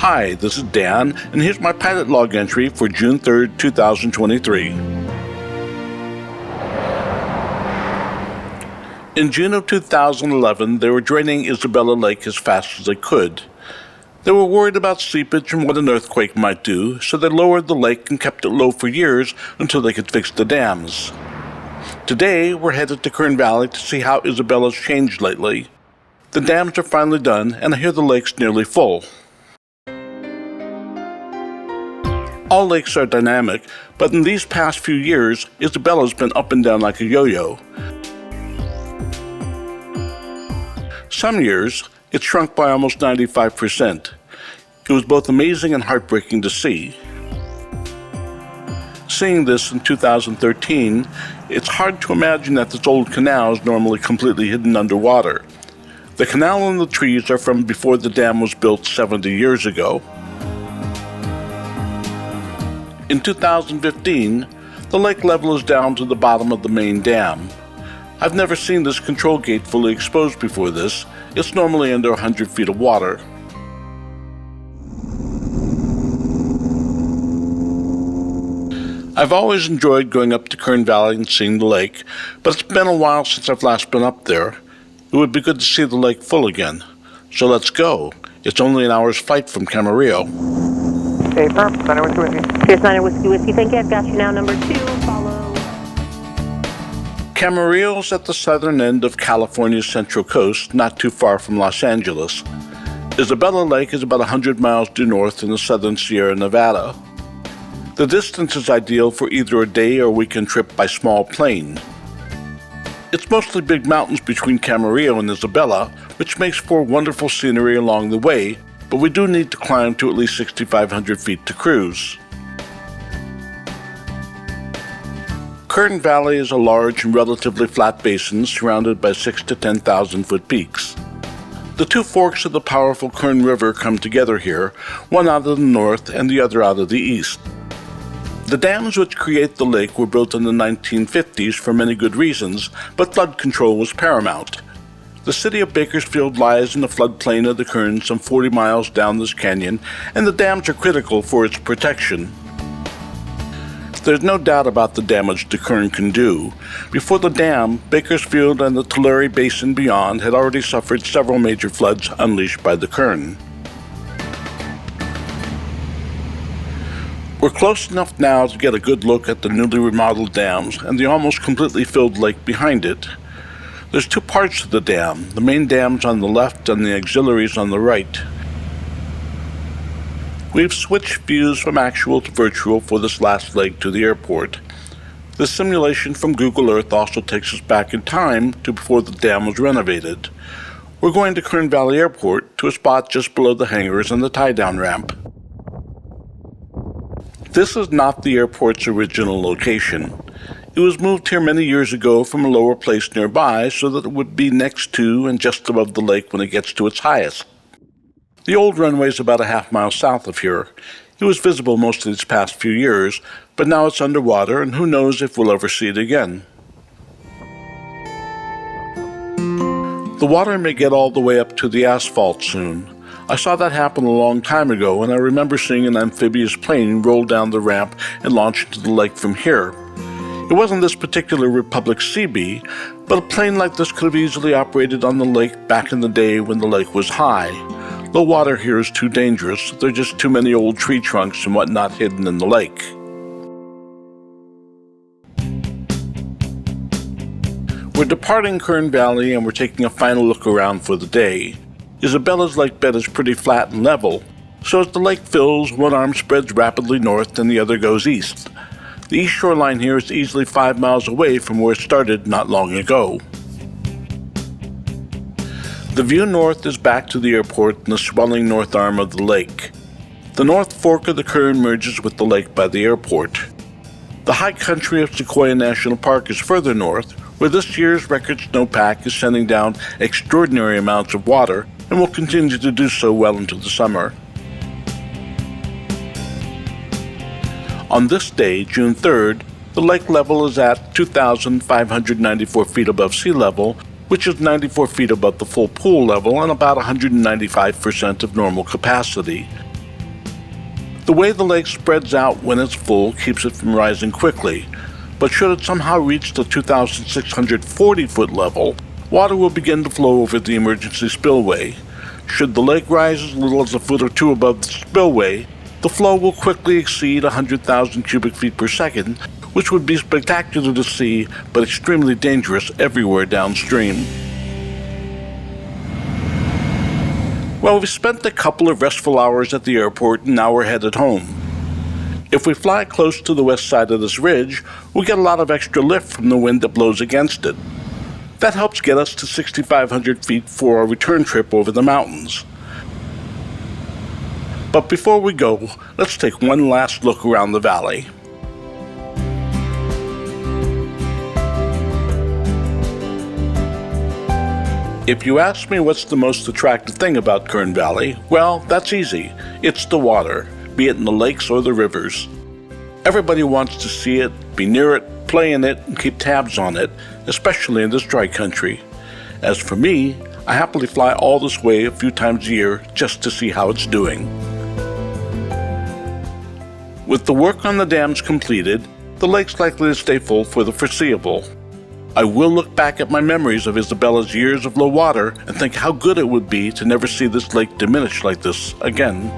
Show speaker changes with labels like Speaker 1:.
Speaker 1: Hi, this is Dan, and here's my pilot log entry for June 3rd, 2023. In June of 2011, they were draining Isabella Lake as fast as they could. They were worried about seepage and what an earthquake might do, so they lowered the lake and kept it low for years until they could fix the dams. Today, we're headed to Kern Valley to see how Isabella's changed lately. The dams are finally done, and I hear the lake's nearly full. All lakes are dynamic, but in these past few years, Isabella's been up and down like a yo-yo. Some years, it shrunk by almost 95%. It was both amazing and heartbreaking to see. Seeing this in 2013, it's hard to imagine that this old canal is normally completely hidden underwater. The canal and the trees are from before the dam was built 70 years ago. In 2015, the lake level is down to the bottom of the main dam. I've never seen this control gate fully exposed before this. It's normally under 100 feet of water. I've always enjoyed going up to Kern Valley and seeing the lake, but it's been a while since I've last been up there. It would be good to see the lake full again. So let's go. It's only an hour's flight from Camarillo.
Speaker 2: Okay, firm. 9 Whiskey.
Speaker 3: Here's 9 Whiskey. Thank you. I've got you now. Number 2. Follow.
Speaker 1: Camarillo is at the southern end of California's central coast, not too far from Los Angeles. Isabella Lake is about 100 miles due north in the southern Sierra Nevada. The distance is ideal for either a day or weekend trip by small plane. It's mostly big mountains between Camarillo and Isabella, which makes for wonderful scenery along the way, but we do need to climb to at least 6,500 feet to cruise. Kern Valley is a large and relatively flat basin surrounded by 6,000 to 10,000 foot peaks. The two forks of the powerful Kern River come together here, one out of the north and the other out of the east. The dams which create the lake were built in the 1950s for many good reasons, but flood control was paramount. The city of Bakersfield lies in the floodplain of the Kern some 40 miles down this canyon, and the dams are critical for its protection. There's no doubt about the damage the Kern can do. Before the dam, Bakersfield and the Tulare Basin beyond had already suffered several major floods unleashed by the Kern. We're close enough now to get a good look at the newly remodeled dams and the almost completely filled lake behind it. There's two parts to the dam, the main dam's on the left and the auxiliaries on the right. We've switched views from actual to virtual for this last leg to the airport. This simulation from Google Earth also takes us back in time to before the dam was renovated. We're going to Kern Valley Airport to a spot just below the hangars and the tie-down ramp. This is not the airport's original location. It was moved here many years ago from a lower place nearby so that it would be next to and just above the lake when it gets to its highest. The old runway is about a half-mile south of here. It was visible most of these past few years, but now it's underwater and who knows if we'll ever see it again. The water may get all the way up to the asphalt soon. I saw that happen a long time ago, and I remember seeing an amphibious plane roll down the ramp and launch into the lake from here. It wasn't this particular Republic CB, but a plane like this could have easily operated on the lake back in the day when the lake was high. The water here is too dangerous. There are just too many old tree trunks and whatnot hidden in the lake. We're departing Kern Valley and we're taking a final look around for the day. Isabella's lake bed is pretty flat and level, so as the lake fills, one arm spreads rapidly north and the other goes east. The east shoreline here is easily 5 miles away from where it started not long ago. The view north is back to the airport in the swelling north arm of the lake. The north fork of the Kern merges with the lake by the airport. The high country of Sequoia National Park is further north, where this year's record snowpack is sending down extraordinary amounts of water and will continue to do so well into the summer. On this day, June 3rd, the lake level is at 2,594 feet above sea level, which is 94 feet above the full pool level and about 195% of normal capacity. The way the lake spreads out when it's full keeps it from rising quickly, but should it somehow reach the 2,640-foot level, water will begin to flow over the emergency spillway. Should the lake rise as little as a foot or two above the spillway, the flow will quickly exceed 100,000 cubic feet per second, which would be spectacular to see, but extremely dangerous everywhere downstream. Well, we've spent a couple of restful hours at the airport and now we're headed home. If we fly close to the west side of this ridge, we'll get a lot of extra lift from the wind that blows against it. That helps get us to 6,500 feet for our return trip over the mountains. But before we go, let's take one last look around the valley. If you ask me what's the most attractive thing about Kern Valley, well, that's easy. It's the water, be it in the lakes or the rivers. Everybody wants to see it, be near it, play in it, and keep tabs on it, especially in this dry country. As for me, I happily fly all this way a few times a year just to see how it's doing. With the work on the dams completed, the lake's likely to stay full for the foreseeable. I will look back at my memories of Isabella's years of low water and think how good it would be to never see this lake diminish like this again.